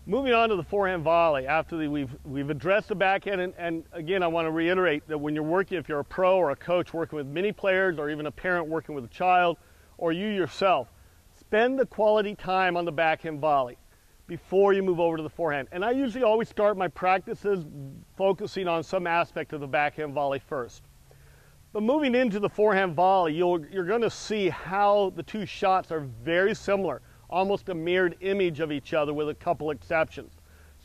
Moving on to the forehand volley, after we've addressed the backhand, and again, I want to reiterate that when you're working, if you're a pro or a coach working with many players, or even a parent working with a child, or you yourself, spend the quality time on the backhand volley before you move over to the forehand. And I usually always start my practices focusing on some aspect of the backhand volley first. But moving into the forehand volley, you're going to see how the two shots are very similar, almost a mirrored image of each other with a couple exceptions.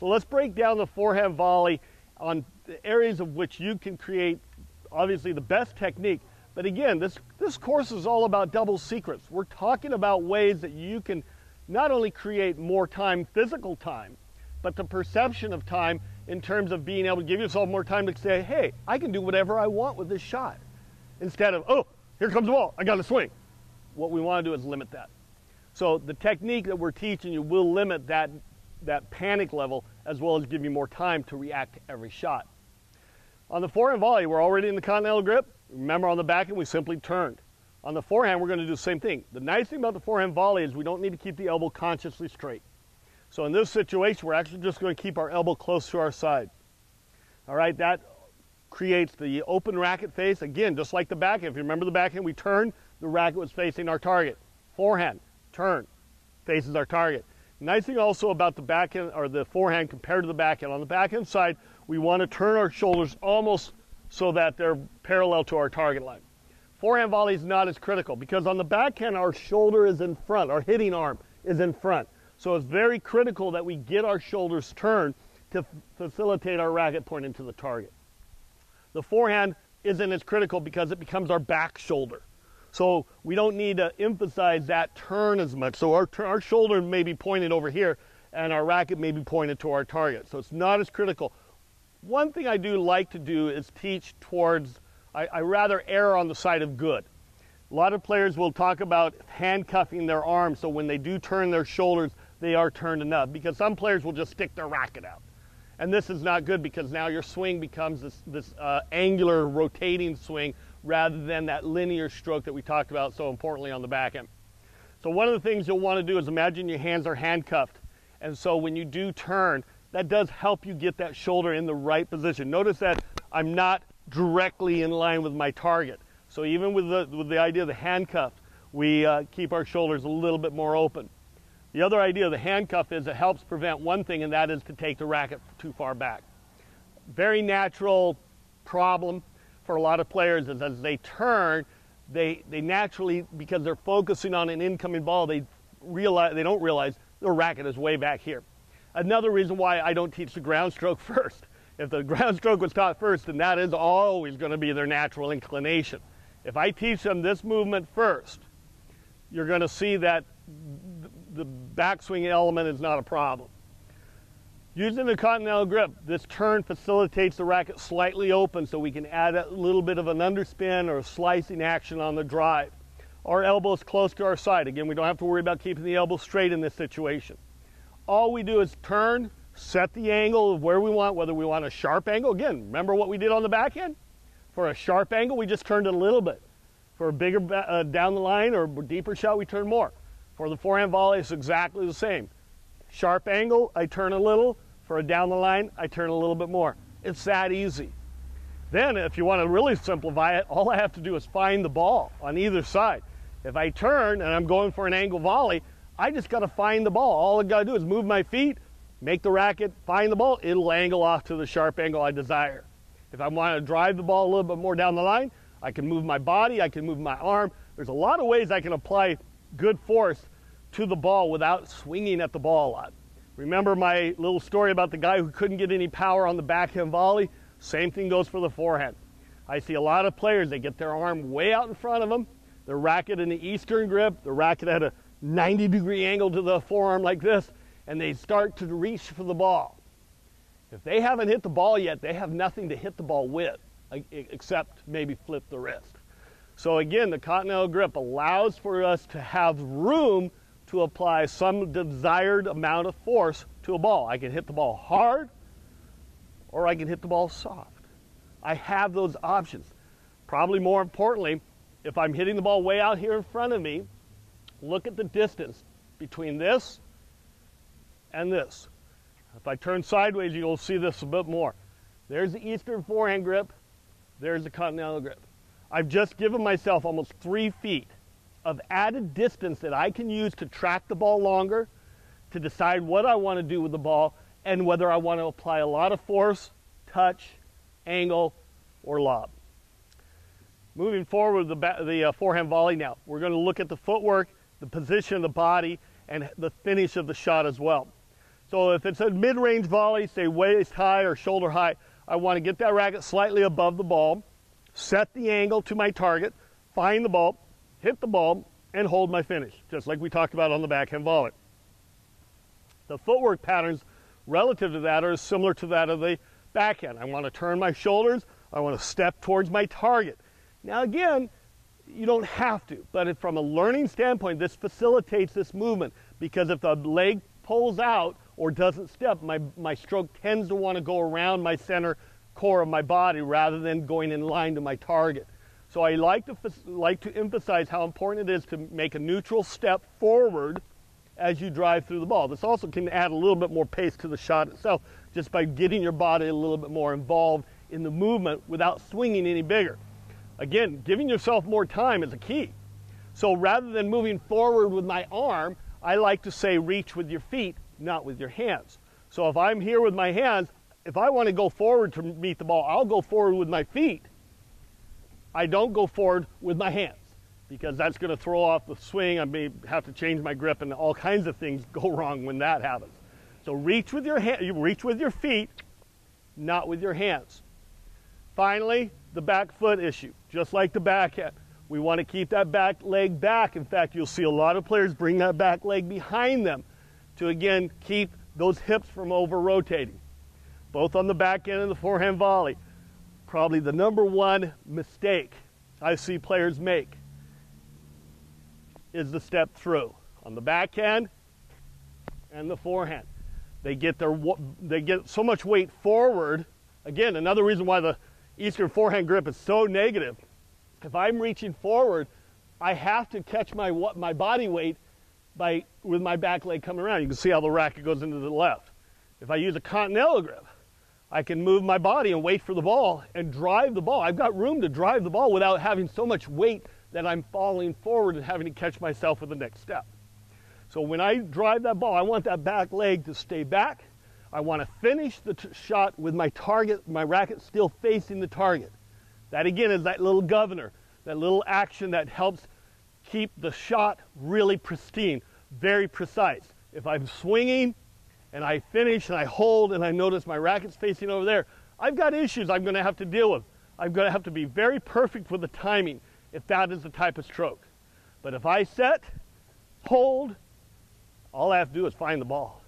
So let's break down the forehand volley on the areas of which you can create, obviously, the best technique. But again, this course is all about double secrets. We're talking about ways that you can not only create more time, physical time, but the perception of time in terms of being able to give yourself more time to say, hey, I can do whatever I want with this shot. Instead of, oh, here comes the ball, I got to swing. What we want to do is limit that. So the technique that we're teaching you will limit that panic level, as well as give you more time to react to every shot. On the forehand volley, we're already in the continental grip. Remember, on the backhand, we simply turned. On the forehand, we're going to do the same thing. The nice thing about the forehand volley is we don't need to keep the elbow consciously straight. So in this situation, we're actually just going to keep our elbow close to our side. All right, that creates the open racket face. Again, just like the backhand. If you remember the backhand, we turned, the racket was facing our target. Forehand, turn, faces our target. Nice thing also about the backhand, or the forehand compared to the backhand. On the backhand side, we want to turn our shoulders almost so that they're parallel to our target line. Forehand volley is not as critical because on the backhand, our shoulder is in front, our hitting arm is in front. So it's very critical that we get our shoulders turned to facilitate our racket pointing to the target. The forehand isn't as critical because it becomes our back shoulder. So we don't need to emphasize that turn as much. So our shoulder may be pointed over here and our racket may be pointed to our target. So it's not as critical. One thing I do like to do is teach towards, I rather err on the side of good. A lot of players will talk about handcuffing their arms so when they do turn their shoulders, they are turned enough, because some players will just stick their racket out. And this is not good because now your swing becomes this angular rotating swing rather than that linear stroke that we talked about so importantly on the backhand. So one of the things you'll want to do is imagine your hands are handcuffed. And so when you do turn, that does help you get that shoulder in the right position. Notice that I'm not directly in line with my target. So even with the idea of the handcuff, we keep our shoulders a little bit more open. The other idea of the handcuff is it helps prevent one thing, and that is to take the racket too far back. Very natural problem for a lot of players is as they turn, they naturally, because they're focusing on an incoming ball, they don't realize the racket is way back here. Another reason why I don't teach the ground stroke first. If the ground stroke was taught first, then that is always going to be their natural inclination. If I teach them this movement first, you're going to see that the backswing element is not a problem. Using the continental grip, this turn facilitates the racket slightly open so we can add a little bit of an underspin or a slicing action on the drive. Our elbow is close to our side. Again, we don't have to worry about keeping the elbow straight in this situation. All we do is turn, set the angle of where we want, whether we want a sharp angle. Again, remember what we did on the backhand? For a sharp angle, we just turned it a little bit. For a bigger down the line or deeper shot, we turn more. For the forehand volley, it's exactly the same. Sharp angle, I turn a little. For a down the line, I turn a little bit more. It's that easy. Then, if you want to really simplify it, all I have to do is find the ball on either side. If I turn and I'm going for an angle volley, I just got to find the ball. All I got to do is move my feet, make the racket, find the ball. It'll angle off to the sharp angle I desire. If I want to drive the ball a little bit more down the line, I can move my body, I can move my arm. There's a lot of ways I can apply good force to the ball without swinging at the ball a lot. Remember my little story about the guy who couldn't get any power on the backhand volley? Same thing goes for the forehand. I see a lot of players, they get their arm way out in front of them, their racket in the eastern grip, the racket at a 90-degree angle to the forearm like this, and they start to reach for the ball. If they haven't hit the ball yet, they have nothing to hit the ball with, except maybe flip the wrist. So again, the continental grip allows for us to have room to apply some desired amount of force to a ball. I can hit the ball hard, or I can hit the ball soft. I have those options. Probably more importantly, if I'm hitting the ball way out here in front of me, look at the distance between this and this. If I turn sideways, you'll see this a bit more. There's the Eastern forehand grip. There's the Continental grip. I've just given myself almost 3 feet of added distance that I can use to track the ball longer, to decide what I want to do with the ball, and whether I want to apply a lot of force, touch, angle, or lob. Moving forward with the forehand volley now, we're going to look at the footwork, the position of the body, and the finish of the shot as well. So if it's a mid-range volley, say waist high or shoulder high, I want to get that racket slightly above the ball, set the angle to my target, find the ball, hit the ball, and hold my finish, just like we talked about on the backhand volley. The footwork patterns relative to that are similar to that of the backhand. I want to turn my shoulders, I want to step towards my target. Now again, you don't have to, but from a learning standpoint, this facilitates this movement, because if the leg pulls out or doesn't step, my stroke tends to want to go around my center core of my body rather than going in line to my target. So I like to emphasize how important it is to make a neutral step forward as you drive through the ball. This also can add a little bit more pace to the shot itself, just by getting your body a little bit more involved in the movement without swinging any bigger. Again, giving yourself more time is a key. So rather than moving forward with my arm, I like to say reach with your feet, not with your hands. So if I'm here with my hands, if I want to go forward to meet the ball, I'll go forward with my feet. I don't go forward with my hands, because that's going to throw off the swing. I may have to change my grip, and all kinds of things go wrong when that happens. So reach with your feet, not with your hands. Finally, the back foot issue. Just like the backhand, we want to keep that back leg back. In fact, you'll see a lot of players bring that back leg behind them to, again, keep those hips from over-rotating. Both on the back end and the forehand volley, probably the #1 mistake I see players make is the step through on the backhand and the forehand. They get so much weight forward. Again, another reason why the Eastern forehand grip is so negative. If I'm reaching forward, I have to catch my body weight with my back leg coming around. You can see how the racket goes into the left. If I use a Continental grip, I can move my body and wait for the ball and drive the ball. I've got room to drive the ball without having so much weight that I'm falling forward and having to catch myself with the next step. So when I drive that ball, I want that back leg to stay back. I want to finish the shot with my target, my racket still facing the target. That again is that little governor, that little action that helps keep the shot really pristine, very precise. If I'm swinging and I finish and I hold and I notice my racket's facing over there, I've got issues I'm going to have to deal with. I'm going to have to be very perfect with the timing if that is the type of stroke. But if I set, hold, all I have to do is find the ball.